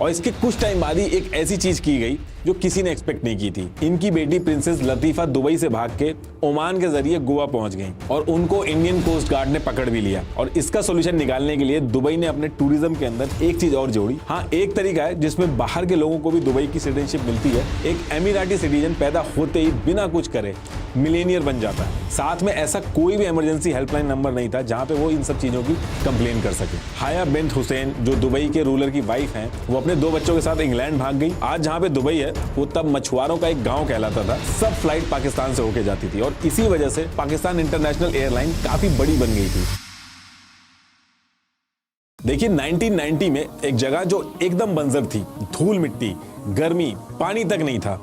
और इसके कुछ टाइम बाद ही एक ऐसी चीज की गई जो किसी ने एक्सपेक्ट नहीं की थी। इनकी बेटी प्रिंसेस लतीफा दुबई से भाग के ओमान के जरिए गोवा पहुंच गई और उनको इंडियन कोस्ट गार्ड ने पकड़ भी लिया। और इसका सोल्यूशन निकालने के लिए दुबई ने अपने टूरिज्म के अंदर एक चीज और जोड़ी। हाँ, एक तरीका है जिसमें बाहर के लोगों को भी दुबई की सिटीजनशिप मिलती है। एक एमिराटी सिटीजन पैदा होते ही बिना कुछ करे मिलेनियर बन जाता है। साथ में ऐसा कोई भी इमरजेंसी हेल्पलाइन नंबर नहीं था जहां पे वो इन सब चीजों की कंप्लेन कर सके। हाया बिन्त हुसैन जो दुबई के रूलर की वाइफ हैं, वो अपने 2 बच्चों के साथ इंग्लैंड भाग गई। आज जहां पे दुबई है वो तब मछुआरों का एक गांव कहलाता था। सब फ्लाइट पाकिस्तान से होके जाती थी और इसी वजह से पाकिस्तान इंटरनेशनल एयरलाइन काफी बड़ी बन गई थी। देखिए 1990 में एक जगह जो एकदम बंजर थी, धूल मिट्टी, गर्मी, पानी तक नहीं था,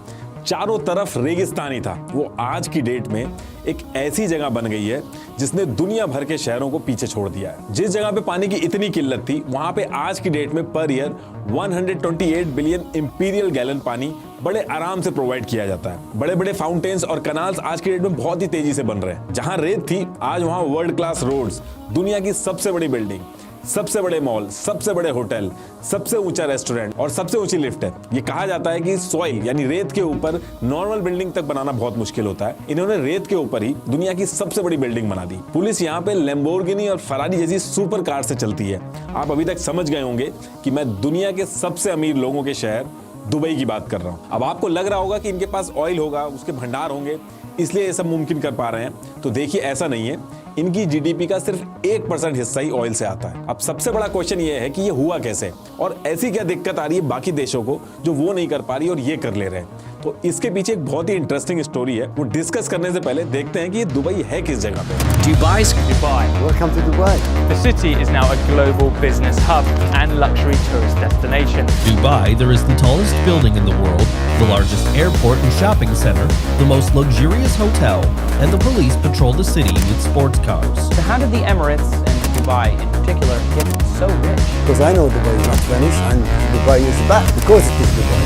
चारों तरफ रेगिस्तान ही था, वो आज की डेट में एक ऐसी जगह बन गई है जिसने दुनिया भर के शहरों को पीछे छोड़ दिया है। जिस जगह पे पानी की इतनी किल्लत थी वहां पे आज की डेट में per year 128 billion imperial gallon पानी बड़े आराम से प्रोवाइड किया जाता है। बड़े बड़े फाउंटेन्स और कनाल्स आज की डेट में बहुत ही तेजी से बन रहे हैं। जहां रेत थी आज वहां वर्ल्ड क्लास रोड्स, दुनिया की सबसे बड़ी बिल्डिंग, सबसे बड़े मॉल, सबसे बड़े होटल, सबसे ऊंचा रेस्टोरेंट और सबसे ऊंची लिफ्ट है। ये कहा जाता है कि सॉइल यानी रेत के ऊपर नॉर्मल बिल्डिंग तक बनाना बहुत मुश्किल होता है। इन्होंने रेत के ऊपर ही दुनिया की सबसे बड़ी बिल्डिंग बना दी। पुलिस यहाँ पे लैम्बोर्गिनी और फरारी जैसी सुपर कार से चलती है। आप अभी तक समझ गए होंगे कि मैं दुनिया के सबसे अमीर लोगों के शहर दुबई की बात कर रहा हूँ। अब आपको लग रहा होगा कि इनके पास ऑयल होगा, उसके भंडार होंगे, इसलिए ये सब मुमकिन कर पा रहे हैं। तो देखिए ऐसा नहीं है, इनकी जीडीपी का सिर्फ 1% हिस्सा ही ऑयल से आता है। अब सबसे बड़ा क्वेश्चन ये है कि ये हुआ कैसे और ऐसी क्या दिक्कत आ रही है बाकी देशों को जो वो नहीं कर पा रही और ये कर ले रहे हैं। तो इसके पीछे एक बहुत ही इंटरेस्टिंग स्टोरी है। वो डिस्कस करने से पहले देखते हैं कि ये दुबई है किस जगह पे। Dubai. Welcome to Dubai. The city is now a global business hub and luxury tourist destination. Dubai, there is the tallest building in the world, the largest airport and shopping center, the most luxurious hotel, and the police patrol the city with sports cars. So how did the Emirates and Dubai in particular get so rich? Because I know Dubai is not Venice and Dubai is bad because it is Dubai.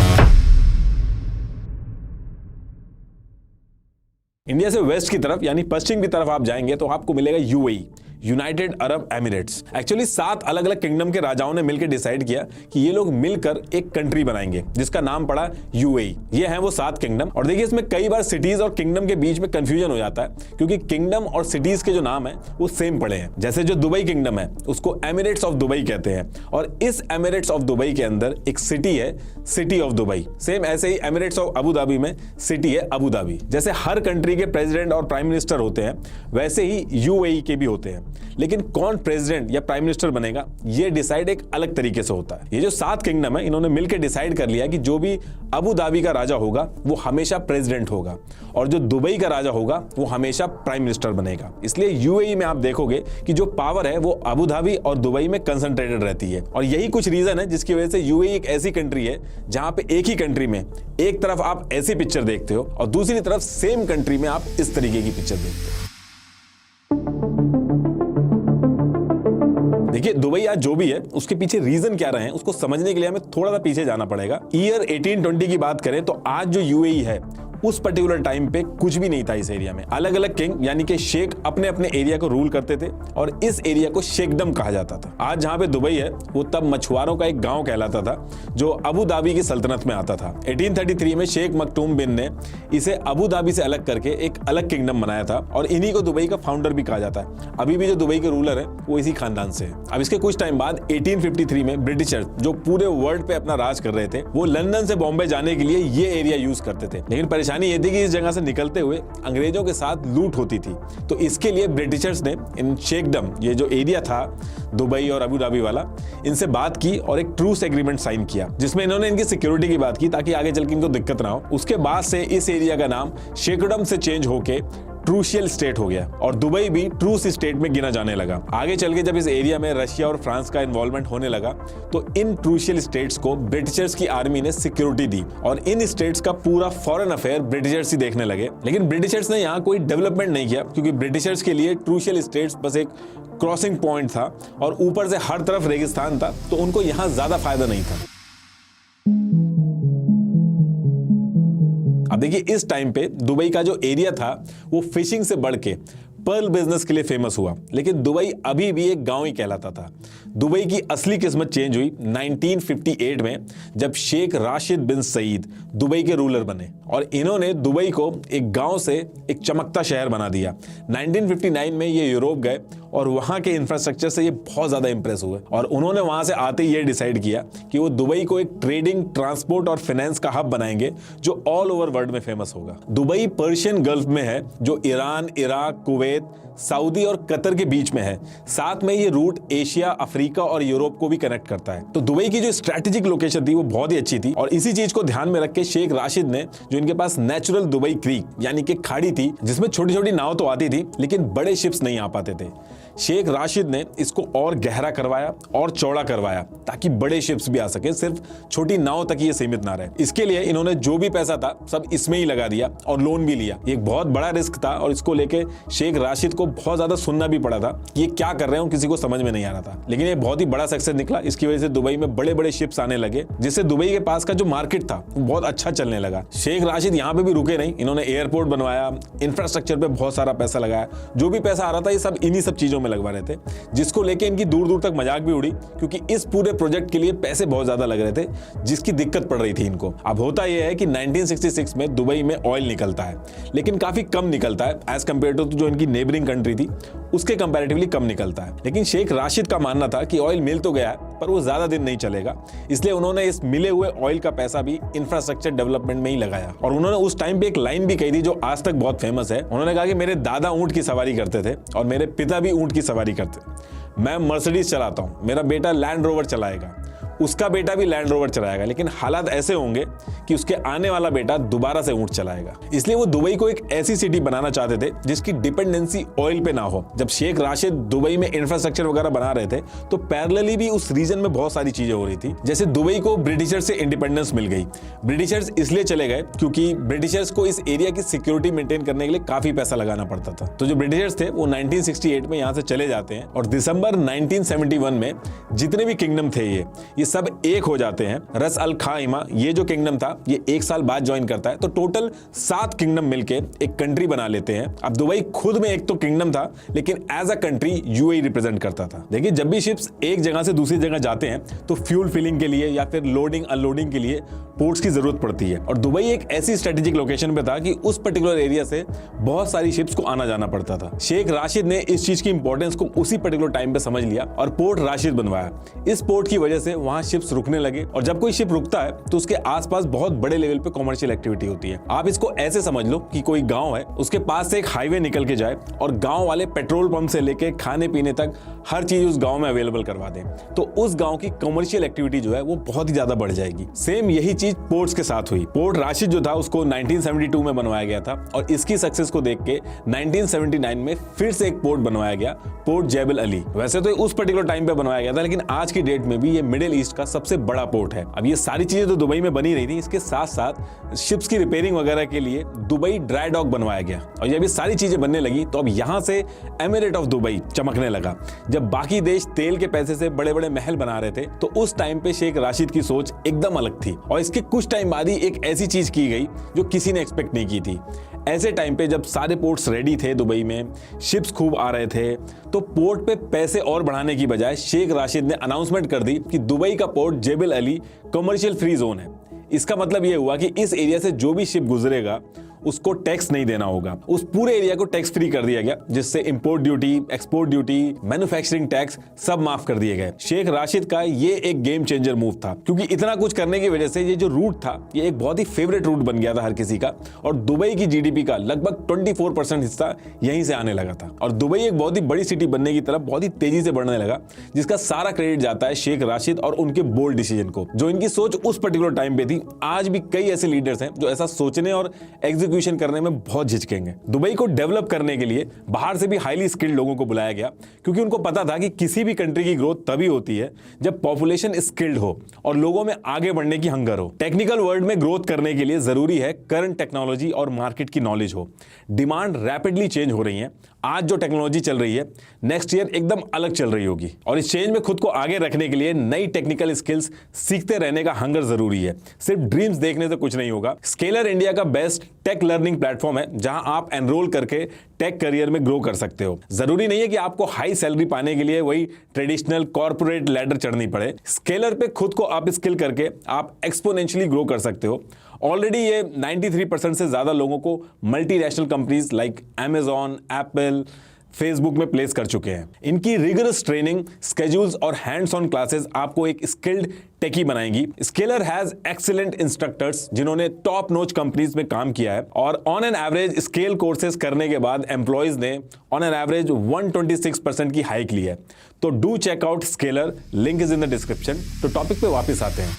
India से waste की तरफ यानी पश्चिम की तरफ आप जाएंगे तो आपको मिलेगा UAE, United Arab Emirates. Actually 7 अलग अलग किंगडम के राजाओं ने मिलकर डिसाइड किया कि ये लोग मिलकर एक कंट्री बनाएंगे जिसका नाम पड़ा यूएई। ये हैं वो 7 किंगडम। और देखिए इसमें कई बार सिटीज और किंगडम के बीच में कंफ्यूजन हो जाता है क्योंकि किंगडम और सिटीज के जो नाम है वो सेम पड़े हैं। जैसे जो दुबई किंगडम है उसको एमिरेट्स ऑफ दुबई कहते हैं और इस एमिरेट्स ऑफ दुबई के अंदर एक सिटी है, सिटी ऑफ दुबई। सेम ऐसे ही एमिरेट्स ऑफ अबू धाबी में सिटी है अबू धाबी। जैसे हर कंट्री के प्रेसिडेंट और प्राइम मिनिस्टर होते हैं वैसे ही यूएई के भी होते हैं। लेकिन कौन प्रेसिडेंट या प्राइम मिनिस्टर बनेगा ये डिसाइड एक अलग तरीके से होता है। ये जो 7 किंगडम है इन्होंने मिलकर डिसाइड कर लिया कि जो भी अबू धाबी का राजा होगा वो हमेशा प्रेसिडेंट होगा और जो दुबई का राजा होगा वो हमेशा प्राइम मिनिस्टर बनेगा। इसलिए यूएई में आप देखोगे कि जो पावर है वो अबू धाबी और दुबई में कंसंट्रेटेड रहती है। और यही कुछ रीजन है जिसकी वजह से यूएई एक ऐसी कंट्री है जहां पे एक ही कंट्री में एक तरफ आप ऐसी पिक्चर देखते हो और दूसरी तरफ सेम कंट्री में आप इस तरीके की पिक्चर देखते हो। देखिए दुबई आज जो भी है उसके पीछे रीजन क्या रहे हैं उसको समझने के लिए हमें थोड़ा सा पीछे जाना पड़ेगा। ईयर 1820 की बात करें तो आज जो यूएई है उस पर्टिकुलर टाइम पे कुछ भी नहीं था इस एरिया में। अलग अलग किंग यानी कि शेख अपने अपने एरिया को रूल करते थे और इस एरिया को शेखडम कहा जाता था। आज जहां पे दुबई है वो तब मछुआरों का एक गांव कहलाता था जो अबू धाबी की सल्तनत में आता था। 1833 में शेख मखदूम बिन ने इसे अबू धाबी से अलग करके एक अलग किंगडम बनाया था और इन्हीं को दुबई का फाउंडर भी कहा जाता है। अभी भी जो दुबई के रूलर है वो इसी खानदान से है। अब इसके कुछ टाइम बाद 1853 में ब्रिटिशर्स जो पूरे वर्ल्ड पे अपना राज कर रहे थे वो लंदन से बॉम्बे जाने के लिए ये एरिया यूज करते थे। लेकिन परेशानी ये थी कि इस जगह से निकलते हुए अंग्रेजों के साथ लूट होती थी। तो इसके लिए ब्रिटिशर्स ने इन शेखडम ये जो एरिया था दुबई और अबू धाबी वाला इनसे बात की और एक ट्रूस एग्रीमेंट साइन किया जिसमें इन्होंने इनकी सिक्योरिटी की बात की ताकि आगे चल के इनको दिक्कत ना हो। उसके बाद से इस एरिया का नाम शेखडम से चेंज होके ट्रूशियल स्टेट हो गया और दुबई भी ट्रूस स्टेट में गिना जाने लगा। आगे चल के जब इस एरिया में रशिया और फ्रांस का इन्वॉल्वमेंट होने लगा तो इन ट्रूशियल स्टेट्स को ब्रिटिशर्स की आर्मी ने सिक्योरिटी दी और इन स्टेट्स का पूरा फॉरेन अफेयर ब्रिटिशर्स ही देखने लगे। लेकिन ब्रिटिशर्स ने यहाँ कोई डेवलपमेंट नहीं किया क्योंकि ब्रिटिशर्स के लिए ट्रूशियल स्टेट्स बस एक क्रॉसिंग पॉइंट था और ऊपर से हर तरफ रेगिस्तान था तो उनको यहाँ ज्यादा फायदा नहीं था। अब देखिए इस टाइम पे दुबई का जो एरिया था वो फिशिंग से बढ़ के पर्ल बिजनेस के लिए फेमस हुआ, लेकिन दुबई अभी भी एक गांव ही कहलाता था। दुबई की असली किस्मत चेंज हुई 1958 में, जब शेख राशिद बिन सईद दुबई के रूलर बने और इन्होंने दुबई को एक गांव से एक चमकता शहर बना दिया। 1959 में ये यूरोप गए और वहां के इंफ्रास्ट्रक्चर से ये बहुत ज्यादा इंप्रेस हुए और उन्होंने वहां से आते ही ये डिसाइड किया कि वो दुबई को एक ट्रेडिंग, ट्रांसपोर्ट और फाइनेंस का हब बनाएंगे जो ऑल ओवर वर्ल्ड में फेमस होगा। दुबई पर्शियन गल्फ में है, जो ईरान, इराक, कुवैत, सऊदी और कतर के बीच में है। साथ में ये रूट एशिया, अफ्रीका और यूरोप को भी कनेक्ट करता है। तो दुबई की जो स्ट्रैटेजिक लोकेशन थी वो बहुत ही अच्छी थी और इसी चीज को ध्यान में रख के शेख राशिद ने, जो इनके पास नेचुरल दुबई क्रीक यानी कि खाड़ी थी जिसमें छोटी छोटी नाव तो आती थी लेकिन बड़े शिप्स नहीं आ पाते थे, शेख राशिद ने इसको और गहरा करवाया और चौड़ा करवाया ताकि बड़े शिप्स भी आ सके, सिर्फ छोटी नाव तक ये सीमित ना रहे। इसके लिए इन्होंने जो भी पैसा था सब इसमें ही लगा दिया और लोन भी लिया। ये एक बहुत बड़ा रिस्क था और इसको लेके शेख राशिद को बहुत ज्यादा सुनना भी पड़ा था। ये क्या कर रहे हैं किसी को समझ में नहीं आ रहा था, लेकिन ये बहुत ही बड़ा सक्सेस निकला। इसकी वजह से दुबई में बड़े बड़े शिप्स आने लगे, जिससे दुबई के पास का जो मार्केट था वो बहुत अच्छा चलने लगा। शेख राशिद यहाँ पे भी रुके नहीं, इन्होंने एयरपोर्ट बनवाया, इंफ्रास्ट्रक्चर पे बहुत सारा पैसा लगाया। जो भी पैसा आ रहा था ये सब इन्हीं सब चीजों में लगवा रहे थे, जिसको लेके इनकी दूर दूर तक मजाक भी उड़ी क्योंकि इस पूरे प्रोजेक्ट के लिए पैसे बहुत ज्यादा लग रहे थे, जिसकी दिक्कत पड़ रही थी इनको। अब होता यह है कि 1966 में दुबई में ऑयल निकलता है, लेकिन काफी कम निकलता है एज कंपेयर टू जो इनकी नेबरिंग कंट्री थी उसके कंपैरेटिवली कम निकलता है। लेकिन शेख राशिद का मानना था कि ऑयल मिल तो गया है पर वो ज्यादा दिन नहीं चलेगा, इसलिए उन्होंने इस मिले हुए ऑयल का पैसा भी इंफ्रास्ट्रक्चर डेवलपमेंट में ही लगाया। और उन्होंने उस टाइम पे एक लाइन भी कही थी जो आज तक बहुत फेमस है। उन्होंने कहा कि मेरे दादा ऊंट की सवारी करते थे और मेरे पिता भी ऊंट की सवारी करते। मैं मर्सिडीज चलाता हूं, मेरा बेटा लैंड रोवर चलाएगा, उसका बेटा भी लैंड रोवर चलाएगा, लेकिन हालात ऐसे होंगे कि उसके आने वाला बेटा दोबारा से ऊंट चलाएगा। इसलिए वो दुबई को एक ऐसी सिटी बनाना चाहते थे जिसकी डिपेंडेंसी ऑयल पे ना हो। जब शेख राशिद दुबई में इंफ्रास्ट्रक्चर वगैरह बना रहे थे तो पैरेलली भी उस रीजन में बहुत सारी चीजें हो रही थी। जैसे दुबई को ब्रिटिशर्स से इंडिपेंडेंस मिल गई। ब्रिटिशर्स इसलिए चले गए क्योंकि ब्रिटिशर्स को इस एरिया की सिक्योरिटी मेंटेन करने के लिए काफी पैसा लगाना पड़ता था। तो जो ब्रिटिशर्स थे वो 1968 में यहां से चले जाते हैं और दिसंबर 1971 में जितने भी किंगडम थे ये सब एक हो जाते हैं। रस अल खाइमा ये जो किंगडम था ये एक साल बाद ज्वाइन करता है, तो टोटल 7 किंगडम मिलके एक कंट्री बना लेते हैं। अब दुबई खुद में एक तो किंगडम था लेकिन as a country UAE represent करता था। देखिए जब भी शिप्स एक जगह से दूसरी जगह जाते हैं तो फ्यूल फिलिंग के लिए या फिर लोडिंग अनलोडिंग के लिए पोर्ट्स की जरूरत पड़ती है और दुबई एक ऐसी स्ट्रेटेजिक लोकेशन पे था कि उस पर्टिकुलर एरिया से बहुत सारी शिप्स को आना जाना पड़ता था। शेख राशिद ने इस चीज की इंपॉर्टेंस को उसी पर्टिकुलर टाइम पे समझ लिया और पोर्ट राशिद बनवाया। इस पोर्ट की वजह से वहां शिप्स रुकने लगे और जब कोई शिप रुकता है तो उसके आसपास बहुत बड़े लेवल पे कॉमर्शियल एक्टिविटी होती है। आप इसको ऐसे समझ लो कि कोई गांव है, उसके पास से एक हाईवे निकल के जाए और गांव वाले पेट्रोल पंप से लेके खाने पीने तक हर चीज उस गांव में अवेलेबल करवा दें, तो उस गांव की कमर्शियल एक्टिविटी जो है वो बहुत ही ज्यादा बढ़ जाएगी। सेम यही चीज पोर्ट्स के साथ हुई। पोर्ट राशिद जो था उसको 1972 में बनवाया गया था और इसकी सक्सेस को देख के 1979 में फिर से एक पोर्ट बनवाया गया, पोर्ट जेबल अली। वैसे तो उस पर्टिकुलर टाइम पे बनवाया गया था लेकिन आज की डेट में भी ये मिडिल ईस्ट का सबसे बड़ा पोर्ट है। अब ये सारी चीजें तो दुबई में बनी रही थी, इसके साथ साथ शिप्स की रिपेयरिंग वगैरह के लिए दुबई ड्राई डॉक बनवाया गया और जब ये सारी चीजें बनने लगी तो अब यहां से एमिरेट ऑफ दुबई चमकने लगा। जब बाकी देश तेल के पैसे से बड़े बड़े महल बना रहे थे तो उस टाइम पे शेख राशिद की सोच एकदम अलग थी और इसके कुछ टाइम बाद ही एक ऐसी चीज की गई जो किसी ने एक्सपेक्ट नहीं की थी। ऐसे टाइम पे जब सारे पोर्ट्स रेडी थे दुबई में, शिप्स खूब आ रहे थे, तो पोर्ट पे पैसे और बढ़ाने की बजाय शेख राशिद ने अनाउंसमेंट कर दी कि दुबई का port Jebel Ali commercial free zone है। इसका मतलब यह हुआ कि इस एरिया से जो भी शिप गुजरेगा उसको टैक्स नहीं देना होगा। उस पूरे एरिया को टैक्स फ्री कर दिया गया, जिससे import duty, export duty, manufacturing tax सब माफ कर दिए गए। शेख राशिद का ये एक गेम चेंजर मूव था क्योंकि इतना कुछ करने की वजह से ये जो रूट था ये एक बहुत ही फेवरेट रूट बन गया था हर किसी का और दुबई की जीडीपी का लगभग 24% हिस्सा यहीं से आने लगा था और दुबई एक बहुत ही बड़ी सिटी बनने की तरफ बहुत ही तेजी से बढ़ने लगा, जिसका सारा क्रेडिट जाता है शेख राशिद और उनके बोल्ड डिसीजन को, जो इनकी सोच उस पर्टिकुलर टाइम पे थी। आज भी कई ऐसे लीडर्स हैं जो ऐसा सोचने और एग्जीक्यूशन करने में बहुत झिझकेंगे। दुबई को डेवलप करने के लिए बाहर से भी हाईली स्किल्ड लोगों को बुलाया गया क्योंकि उनको पता था कि किसी भी कंट्री की ग्रोथ तभी होती है जब पॉपुलेशन स्किल्ड हो और लोगों में आगे बढ़ने की हंगर हो। टेक्निकल वर्ल्ड में ग्रोथ करने के लिए जरूरी है करंट टेक्नोलॉजी और मार्केट की नॉलेज हो। डिमांड रैपिडली चेंज हो रही है। आज जो टेक्नोलॉजी चल रही है नेक्स्ट ईयर एकदम अलग चल रही होगी, और इस चेंज में खुद को आगे रखने के लिए नई टेक्निकल स्किल्स सीखते रहने का हंगर जरूरी है। सिर्फ ड्रीम्स देखने से कुछ नहीं होगा। स्केलर इंडिया का बेस्ट टेक लर्निंग प्लेटफॉर्म है जहां आप एनरोल करके टेक करियर में ग्रो कर सकते हो। जरूरी नहीं है कि आपको हाई सैलरी पाने के लिए वही ट्रेडिशनल कॉर्पोरेट लैडर चढ़नी पड़े। स्केलर पे खुद को अप स्किल करके आप एक्सपोनेंशियली ग्रो कर सकते हो। ऑलरेडी ये 93% से ज्यादा लोगों को multinational companies like Amazon, Apple, Facebook में प्लेस कर चुके हैं। इनकी रिगरस ट्रेनिंग, स्केड्यूल्स और हैंड्स ऑन क्लासेस आपको एक स्किल्ड टेकी बनाएंगी। स्केलर हैज एक्सीलेंट इंस्ट्रक्टर्स जिन्होंने टॉप नोच कंपनीज में काम किया है, और on an average scale courses करने के बाद एम्प्लॉयज ने ऑन एन एवरेज 126% की हाइक ली है। तो do check out Scaler, link is in the description. तो टॉपिक पे वापस आते हैं।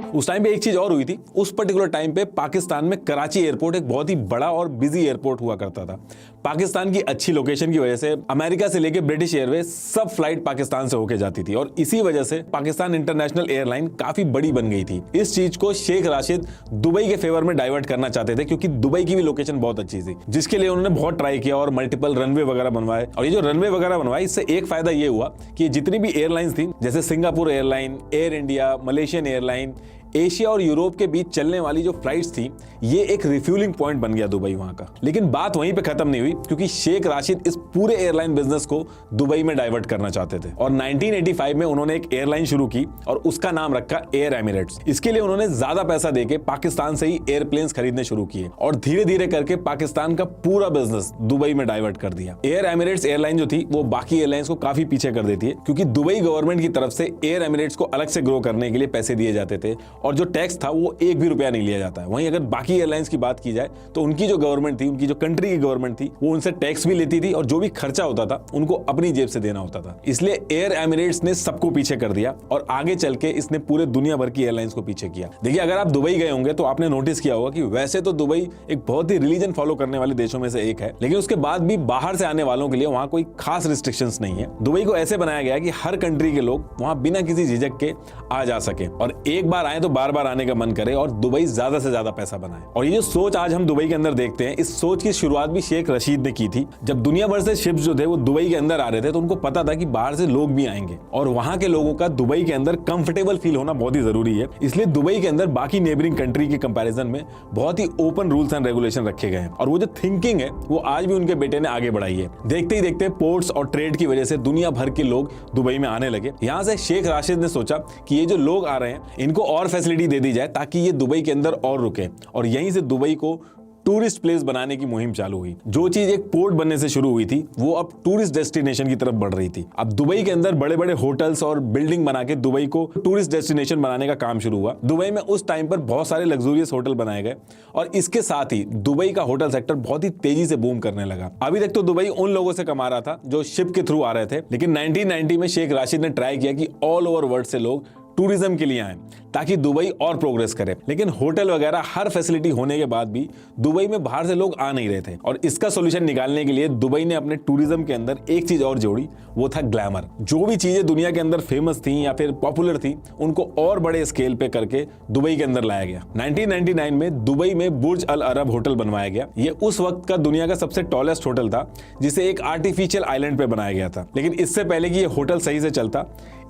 उस टाइम पे एक चीज और हुई थी। उस पर्टिकुलर टाइम पे पाकिस्तान में कराची एयरपोर्ट एक बहुत ही बड़ा और बिजी एयरपोर्ट हुआ करता था। पाकिस्तान की अच्छी लोकेशन की वजह से अमेरिका से लेकर ब्रिटिश एयरवेज सब फ्लाइट पाकिस्तान से होके जाती थी, और इसी वजह से पाकिस्तान इंटरनेशनल एयरलाइन काफी बड़ी बन गई थी। इस चीज को शेख राशिद दुबई के फेवर में डाइवर्ट करना चाहते थे, क्योंकि दुबई की भी लोकेशन बहुत अच्छी थी, जिसके लिए उन्होंने बहुत ट्राई किया और मल्टीपल रनवे वगैरह बनवाए। और ये जो रनवे वगैरह बनवाए, इससे एक फायदा ये हुआ कि जितनी भी एयरलाइंस थी, जैसे Singapore airline, air India, Malaysian airline, Asia और यूरोप के बीच चलने वाली जो फ्लाइट्स थी, ये एक रिफ्यूलिंग पॉइंट बन गया दुबई वहां का। लेकिन बात वहीं पे खत्म नहीं हुई, क्योंकि शेख राशिद इस पूरे एयरलाइन बिजनेस को दुबई में डाइवर्ट करना चाहते थे, और 1985 में उन्होंने एक एयरलाइन शुरू की और उसका नाम रखा एयर एमिरेट्स। इसके लिए उन्होंने ज्यादा पैसा देके पाकिस्तान से ही एयरप्लेन्स खरीदने शुरू किए, और धीरे धीरे करके पाकिस्तान का पूरा बिजनेस दुबई में डाइवर्ट कर दिया। एयर एमिरेट्स एयरलाइन जो थी वो बाकी एयरलाइंस को काफी पीछे कर देती है, क्योंकि दुबई गवर्नमेंट की तरफ से एयर एमिरेट्स को अलग से ग्रो करने के लिए पैसे दिए जाते थे, और जो टैक्स था वो एक भी रुपया नहीं लिया जाता है। वहीं अगर बाकी एयरलाइंस की बात की जाए तो उनकी जो गवर्नमेंट थी, उनकी जो कंट्री की गवर्नमेंट थी, वो उनसे टैक्स भी लेती थी, और जो भी खर्चा होता था उनको अपनी जेब से देना होता था। इसलिए एयर एमिरेट्स ने सबको पीछे कर दिया, और आगे चल के इसने पूरे दुनिया भर की एयरलाइंस को पीछे किया। देखिए, अगर आप दुबई गए होंगे तो आपने नोटिस किया होगा कि वैसे तो दुबई एक बहुत ही रिलीजन फॉलो करने वाले देशों में से एक है, लेकिन उसके बाद भी बाहर से आने वालों के लिए वहां कोई खास रिस्ट्रिक्शंस नहीं है। दुबई को ऐसे बनाया गया कि हर कंट्री के लोग वहां बिना किसी झिझक के आ जा सके, और एक बार आए तो बार बार आने का मन करे, और दुबई ज्यादा से ज्यादा पैसा बनाए। और ये जो सोच आज हम दुबई के अंदर देखते हैं, इस सोच की शुरुआत भी शेख रशीद ने की थी। जब दुनिया भर से शिप्स जो थे वो दुबई के अंदर आ रहे थे, तो उनको पता था कि बाहर से लोग भी आएंगे, और वहां के लोगों का दुबई के अंदर कंफर्टेबल फील होना बहुत ही जरूरी है। इसलिए दुबई के अंदर बाकी नेबरिंग कंट्री के कंपैरिजन में बहुत ही ओपन रूल्स एंड रेगुलेशन रखे गए हैं, और वो जो थिंकिंग है वो आज भी उनके बेटे ने आगे बढ़ाई है। देखते ही देखते पोर्ट्स और ट्रेड की वजह से दुनिया भर के लोग दुबई में आने लगे। यहां से शेख राशिद ने सोचा कि ये जो लोग आ रहे हैं इनको और फैसिलिटी दे दी जाए, ताकि ये दुबई के अंदर और रुके, और यहीं से दुबई को टूरिस्ट प्लेस बनाने की मुहिम चालू हुई। जो चीज एक पोर्ट बनने से शुरू हुई थी, वो अब टूरिस्ट डेस्टिनेशन की तरफ बढ़ रही थी। अब दुबई के अंदर बड़े बड़े होटल्स और बिल्डिंग बना के दुबई को टूरिस्ट डेस्टिनेशन बनाने का काम शुरू हुआ। दुबई में उस टाइम पर बहुत सारे लग्जूरियस होटल बनाए गए, और इसके साथ ही दुबई का होटल सेक्टर बहुत ही तेजी से बूम करने लगा। अभी तक तो दुबई उन लोगों से कमा रहा था जो शिप के थ्रू आ रहे थे, लेकिन 1990 में शेख राशिद ने ट्राई किया कि ऑल ओवर वर्ल्ड से लोग टूरिज्म के लिए आए, ताकि दुबई और प्रोग्रेस करे। लेकिन होटल वगैरह हर फैसिलिटी होने के बाद भी दुबई में बाहर से लोग आ नहीं रहे थे, और इसका सॉल्यूशन निकालने के लिए दुबई ने अपने टूरिज्म के अंदर एक चीज और जोड़ी, वो था ग्लैमर। जो भी चीजें दुनिया के अंदर फेमस थी या फिर पॉपुलर थी, उनको और बड़े स्केल पे करके दुबई के अंदर लाया गया। 1999 में दुबई में बुर्ज अल अरब होटल बनवाया गया। ये उस वक्त का दुनिया का सबसे टॉलेस्ट होटल था, जिसे एक आर्टिफिशियल आइलैंड पे बनाया गया था। लेकिन इससे पहले कि ये होटल सही से चलता,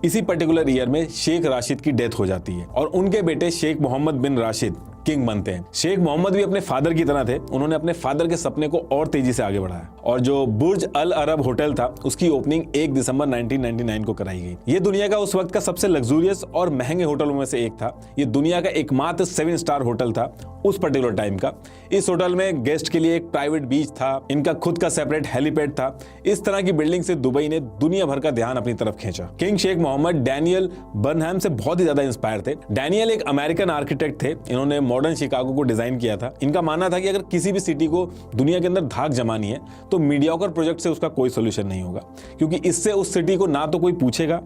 इसी पर्टिकुलर ईयर में शेख राशिद की डेथ हो जाती है, और उनके बेटे शेख मोहम्मद बिन राशिद किंग बनते हैं। शेख मोहम्मद भी अपने फादर की तरह थे, उन्होंने अपने फादर के सपने को और तेजी से आगे बढ़ाया, और जो बुर्ज अल अरब होटल था उसकी ओपनिंग 1 दिसंबर 1999 को कराई गई। ये दुनिया का उस वक्त का सबसे लग्जूरियस और महंगे होटलों में से एक था। ये दुनिया का एकमात्र 7 स्टार होटल था उस पर्टिकुलर टाइम का। इस होटल में गेस्ट के लिए एक प्राइवेट बीच था, इनका खुद का सेपरेट हेलीपैड था। इस तरह की बिल्डिंग से दुबई ने दुनिया भर का ध्यान अपनी तरफ खींचा। King Sheikh Mohammed Daniel Burnham से बहुत ही ज्यादा इंस्पायर थे। डैनियल एक अमेरिकन आर्किटेक्ट थे, इन्होंने मॉडर्न शिकागो को डिजाइन किया था। इनका मानना था कि अगर किसी भी सिटी को दुनिया के अंदर धाक जमानी है तो मीडियोकर प्रोजेक्ट से उसका कोई सोल्यूशन नहीं होगा, क्योंकि इससे उस सिटी को ना तो कोई पूछेगा,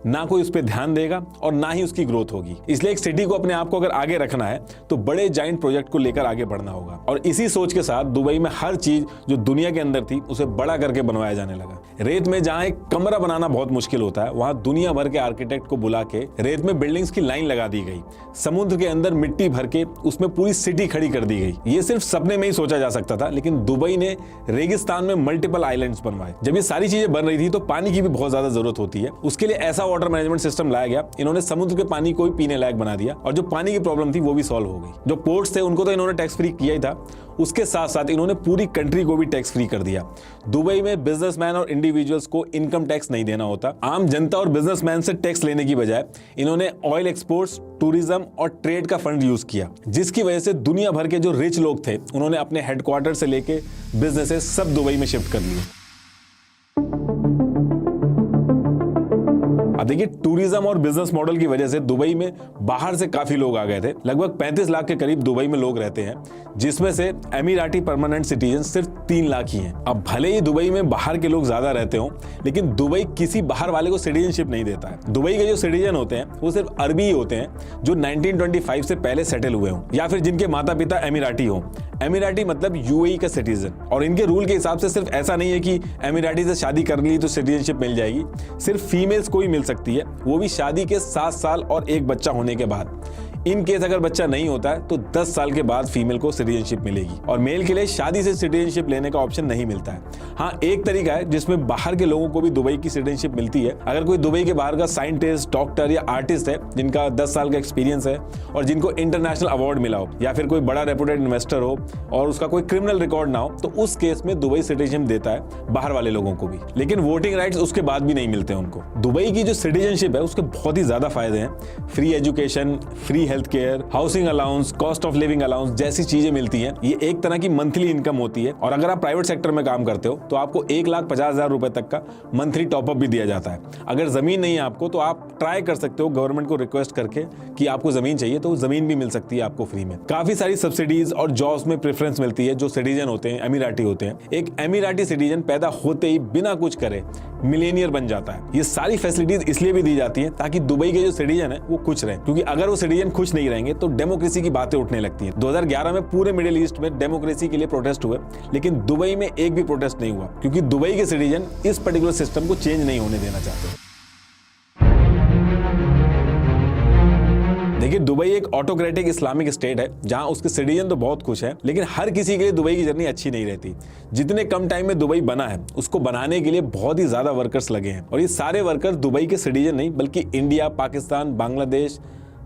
ना कोई उस पर ध्यान देगा और ना ही उसकी ग्रोथ होगी। इसलिए एक सिटी को अपने आप को अगर आगे रखना है तो बड़े जाइंट प्रोजेक्ट को लेकर आगे बढ़ना होगा। और इसी सोच के साथ दुबई में हर चीज जो दुनिया के अंदर थी उसे बड़ा करके बनवाया जाने लगा। रेत में जहां एक कमरा बनाना बहुत मुश्किल होता है, वहां दुनिया भर के आर्किटेक्ट को बुला के रेत में बिल्डिंग्स की लाइन लगा दी गई। समुद्र के अंदर मिट्टी भर के उसमें पूरी सिटी खड़ी कर दी गई। ये सिर्फ सपने में ही सोचा जा सकता था, लेकिन दुबई ने रेगिस्तान में मल्टीपल आइलैंड्स बनवाए। जब ये सारी चीजें बन रही थी तो पानी की भी बहुत ज्यादा जरूरत होती है। उसके लिए ऐसा वाटर मैनेजमेंट सिस्टम लाया गया, इन्होंने समुद्र के पानी को भी पीने लायक बना दिया और जो पानी की प्रॉब्लम थी वो भी सॉल्व हो गई। जो पोर्ट्स थे उनको तो इन्होंने टैक्स फ्री किया ही था, उसके साथ साथ इन्होंने पूरी कंट्री को भी टैक्स फ्री कर दिया। दुबई में बिजनेसमैन और इंडिविजुअल्स को इनकम टैक्स नहीं देना होता। आम जनता और बिजनेसमैन से टैक्स लेने की बजाय इन्होंने ऑयल एक्सपोर्ट्स, टूरिज्म और ट्रेड का फंड यूज किया, जिसकी वजह से दुनिया भर के जो रिच लोग थे उन्होंने अपने हेडक्वार्टर से लेके बिजनेसेस सब दुबई में शिफ्ट कर लिए। अब देखिए, टूरिज्म और बिजनेस मॉडल की वजह से दुबई में बाहर से काफी लोग आ गए थे। लगभग 35 लाख के करीब दुबई में लोग रहते हैं, जिसमें से एमिराटी परमानेंट सिटीजन सिर्फ 3 लाख ही हैं। अब भले ही दुबई में बाहर के लोग ज्यादा रहते हों, लेकिन दुबई किसी बाहर वाले को सिटीजनशिप नहीं देता है। दुबई के जो सिटीजन होते हैं वो सिर्फ अरबी ही होते हैं जो 1925 से पहले सेटल हुए हों या फिर जिनके माता पिता एमिराटी हों। एमिराटी मतलब यूएई का सिटीजन। और इनके रूल के हिसाब से सिर्फ ऐसा नहीं है कि एमिराटी से शादी कर ली तो सिटीजनशिप मिल जाएगी। सिर्फ फीमेल्स को ही मिल सकती है, वो भी शादी के 7 साल और एक बच्चा होने के बाद। इन केस अगर बच्चा नहीं होता है तो 10 साल के बाद फीमेल को सिटीजनशिप मिलेगी। और मेल के लिए शादी से सिटीजनशिप लेने का ऑप्शन नहीं मिलता है। हाँ, एक तरीका है जिसमें बाहर के लोगों को भी दुबई की सिटीजनशिप मिलती है। अगर कोई दुबई के बाहर का साइंटिस्ट, डॉक्टर या आर्टिस्ट है जिनका 10 साल का एक्सपीरियंस है और जिनको इंटरनेशनल अवार्ड मिला हो, या फिर कोई बड़ा रेपुटेड इन्वेस्टर हो और उसका कोई क्रिमिनल रिकॉर्ड ना हो, तो उस केस में दुबई सिटीजनशिप देता है बाहर वाले लोगों को भी। लेकिन वोटिंग राइट्स उसके बाद भी नहीं मिलते उनको। दुबई की जो सिटीजनशिप है उसके बहुत ही ज्यादा फायदे हैं। Free education, free health care, housing allowance, cost of living allowance जैसी चीजें मिलती हैं। ये एक तरह की मंथली इनकम होती है। और अगर आप प्राइवेट सेक्टर में काम करते हो तो आपको 1,50,000 रुपए तक का मंथली टॉपअप भी दिया जाता है। अगर जमीन नहीं है आपको तो आप ट्राई कर सकते हो गवर्नमेंट को रिक्वेस्ट करके कि आपको जमीन चाहिए, तो जमीन भी मिल सकती है आपको फ्री में। काफी सारी सब्सिडीज और जॉब्स में प्रेफरेंस मिलती है जो सिटीजन होते हैं, एमिराटी होते हैं। एक एमिराटी सिटीजन पैदा होते ही बिना कुछ करे मिलेनियर बन जाता है। ये सारी फैसिलिटीज इसलिए भी दी जाती हैं ताकि दुबई के जो सिटीजन है वो खुश रहे, क्योंकि अगर वो सिटीजन खुश नहीं रहेंगे तो डेमोक्रेसी की बातें उठने लगती हैं। 2011 में पूरे मिडिल ईस्ट में डेमोक्रेसी के लिए प्रोटेस्ट हुए, लेकिन दुबई में एक भी प्रोटेस्ट नहीं हुआ, क्योंकि दुबई के सिटीजन इस पर्टिकुलर सिस्टम को चेंज नहीं होने देना चाहते। देखिए, दुबई एक ऑटोक्रेटिक इस्लामिक स्टेट है जहां उसके सिटीजन तो बहुत खुश हैं, लेकिन हर किसी के लिए दुबई की जर्नी अच्छी नहीं रहती। जितने कम टाइम में दुबई बना है उसको बनाने के लिए बहुत ही ज्यादा वर्कर्स लगे हैं, और ये सारे वर्कर्स दुबई के सिटीजन नहीं बल्कि इंडिया, पाकिस्तान, बांग्लादेश,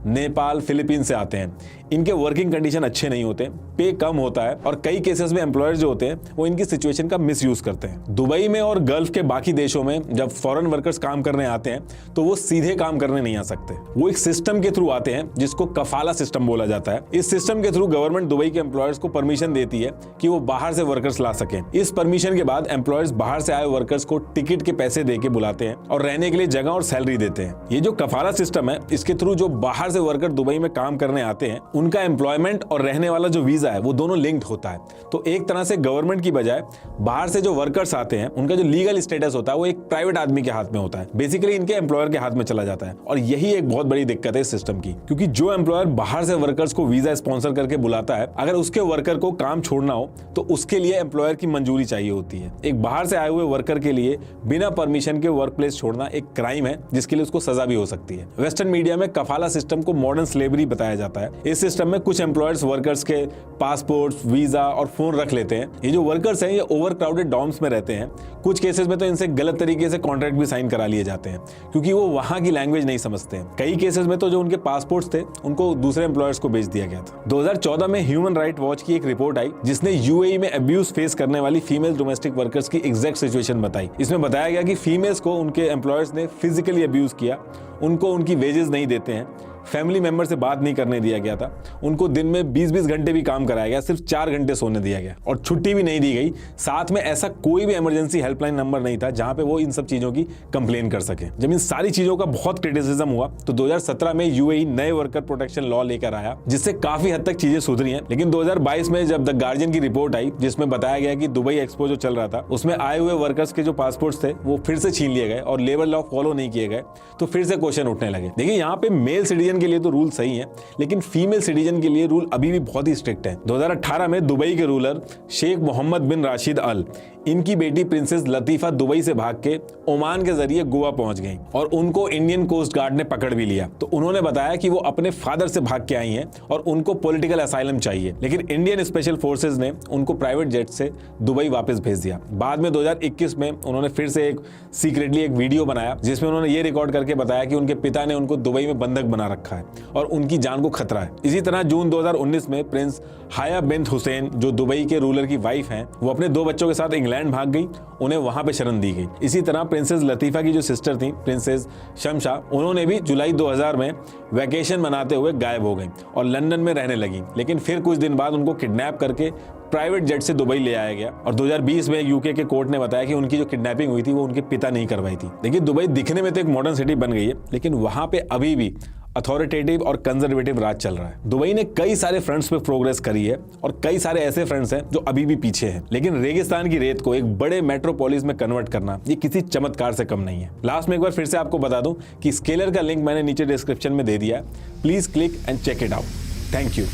नेपाल, फिलीपींस से आते हैं। इनके वर्किंग कंडीशन अच्छे नहीं होते, पे कम होता है, और कई केसेस में एम्प्लॉयर्स जो होते हैं वो इनकी सिचुएशन का मिसयूज करते हैं। दुबई में और गल्फ के बाकी देशों में जब फॉरेन वर्कर्स काम करने आते हैं तो वो सीधे काम करने नहीं आ सकते। वो एक सिस्टम के थ्रू आते हैं जिसको कफाला सिस्टम बोला जाता है। इस सिस्टम के थ्रू गवर्नमेंट दुबई के एम्प्लॉयर्स को परमिशन देती है कि वो बाहर से वर्कर्स ला सकें। इस परमिशन के बाद एम्प्लॉयर्स बाहर से आए वर्कर्स को टिकट के पैसे दे के बुलाते हैं और रहने के लिए जगह और सैलरी देते हैं। ये जो कफाला सिस्टम है, इसके थ्रू जो बाहर से वर्कर दुबई में काम करने आते हैं उनका एम्प्लॉयमेंट और रहने वाला जो वीजा है वो दोनों लिंक्ड होता है। तो एक तरह से गवर्नमेंट की बजाय बाहर से जो वर्कर्स आते हैं उनका जो लीगल स्टेटस होता है वो एक प्राइवेट आदमी के हाथ में होता है, बेसिकली इनके एम्प्लॉयर के हाथ में चला जाता है। और यही एक बहुत बड़ी दिक्कत है इस सिस्टम की, क्योंकि जो एम्प्लॉयर बाहर से वर्कर्स को वीजा स्पॉन्सर करके बुलाता है, अगर उसके वर्कर को काम छोड़ना हो तो उसके लिए एम्प्लॉयर की मंजूरी चाहिए होती है। एक बाहर से आए हुए वर्कर के लिए बिना परमिशन के वर्क प्लेस छोड़ना एक क्राइम है, जिसके लिए उसको सजा भी हो सकती है। वेस्टर्न मीडिया में कफाला सिस्टम को मॉडर्न स्लेवरी बताया जाता है। इस सिस्टम में कुछ एम्प्लॉयर्स वर्कर्स के पासपोर्ट, वीजा और फोन रख लेते हैं। ये जो वर्कर्स हैं ये ओवर क्राउडेड डॉर्म्स में रहते हैं। कुछ केसेस में तो इनसे गलत तरीके से कॉन्ट्रैक्ट भी साइन करा लिए जाते हैं, क्योंकि वो वहां की लैंग्वेज नहीं समझते हैं। कई केसेस में तो जो उनके पासपोर्ट्स थे उनको दूसरे एम्प्लॉयर्स को बेच दिया गया था। 2014 में ह्यूमन राइट वॉच की एक रिपोर्ट आई जिसने यूएई में अब्यूज फेस करने वाली फीमेल डोमेस्टिक वर्कर्स की एग्जैक्ट सिचुएशन बताई। इसमें बताया गया कि फीमेल्स को उनके एम्प्लॉयर्स ने फिजिकली अब्यूज किया, उनको उनकी वेजेस नहीं देते हैं, फैमिली मेंबर से बात नहीं करने दिया गया था, उनको दिन में 20-20 घंटे भी काम कराया गया, सिर्फ 4 घंटे सोने दिया गया और छुट्टी भी नहीं दी गई। साथ में ऐसा कोई भी इमरजेंसी हेल्पलाइन नंबर नहीं था जहां पे वो इन सब चीजों की कंप्लेन कर सके। जब इन सारी चीजों का बहुत क्रिटिसिज्म हुआ तो 2017 में यूएई नए वर्कर प्रोटेक्शन लॉ लेकर आया, जिससे काफी हद तक चीजें सुधरी हैं। लेकिन 2022 में जब द गार्जियन की रिपोर्ट आई जिसमें बताया गया कि दुबई एक्सपो जो चल रहा था उसमें आए हुए वर्कर्स के जो पासपोर्ट्स थे वो फिर से छीन लिए गए और लेबर लॉ फॉलो नहीं किए गए, तो फिर से क्वेश्चन उठने लगे। देखिए यहाँ पे मेल सिटीजन के लिए तो रूल सही है, लेकिन फीमेल सिटीजन के लिए रूल अभी भी बहुत ही स्ट्रिक्ट है। 2018 में दुबई के रूलर शेख मोहम्मद बिन राशिद अल, इनकी बेटी प्रिंसेस लतीफा दुबई से भाग के ओमान के जरिए गोवा पहुंच गई और उनको इंडियन कोस्ट गार्ड ने पकड़ भी लिया। तो उन्होंने बताया कि वो अपने फादर से भाग के आई हैं और उनको पॉलिटिकल असाइलम चाहिए, लेकिन इंडियन स्पेशल फोर्सेस ने उनको प्राइवेट जेट से दुबई वापस भेज दिया। बाद में 2021 में उन्होंने फिर से सीक्रेटली एक वीडियो बनाया जिसमें उन्होंने ये रिकॉर्ड करके बताया कि उनके पिता ने उनको दुबई में बंधक बना रखा है और उनकी जान को खतरा है। इसी तरह जून 2019 में प्रिंस हाया बिन्त हुसैन, जो दुबई के रूलर की वाइफ हैं, वो अपने 2 बच्चों के साथ इंग्लैंड भाग गई, उन्हें वहां पे शरण दी गई। इसी तरह प्रिंसेस लतीफा की जो सिस्टर थी प्रिंसेस शमशा, उन्होंने भी जुलाई 2000 में वैकेशन मनाते हुए गायब हो गई और लंदन में रहने लगी। लेकिन फिर कुछ दिन बाद उनको किडनैप करके प्राइवेट जेट से दुबई ले आया गया और 2020 में यूके के कोर्ट ने बताया कि उनकी जो किडनैपिंग हुई थी वो उनके पिता नहीं करवाई थी। देखिए दुबई दिखने में तो एक मॉडर्न सिटी बन गई है, लेकिन वहां पे अभी भी अथॉरिटेटिव और कंजर्वेटिव राज चल रहा है। दुबई ने कई सारे फ्रंट्स पे प्रोग्रेस करी है और कई सारे ऐसे फ्रंट्स हैं जो अभी भी पीछे हैं, लेकिन रेगिस्तान की रेत को एक बड़े मेट्रोपोलिस में कन्वर्ट करना ये किसी चमत्कार से कम नहीं है। लास्ट में एक बार फिर से आपको बता दूं कि स्केलर का लिंक मैंने नीचे डिस्क्रिप्शन में दे दिया है, please click and check it out. Thank you.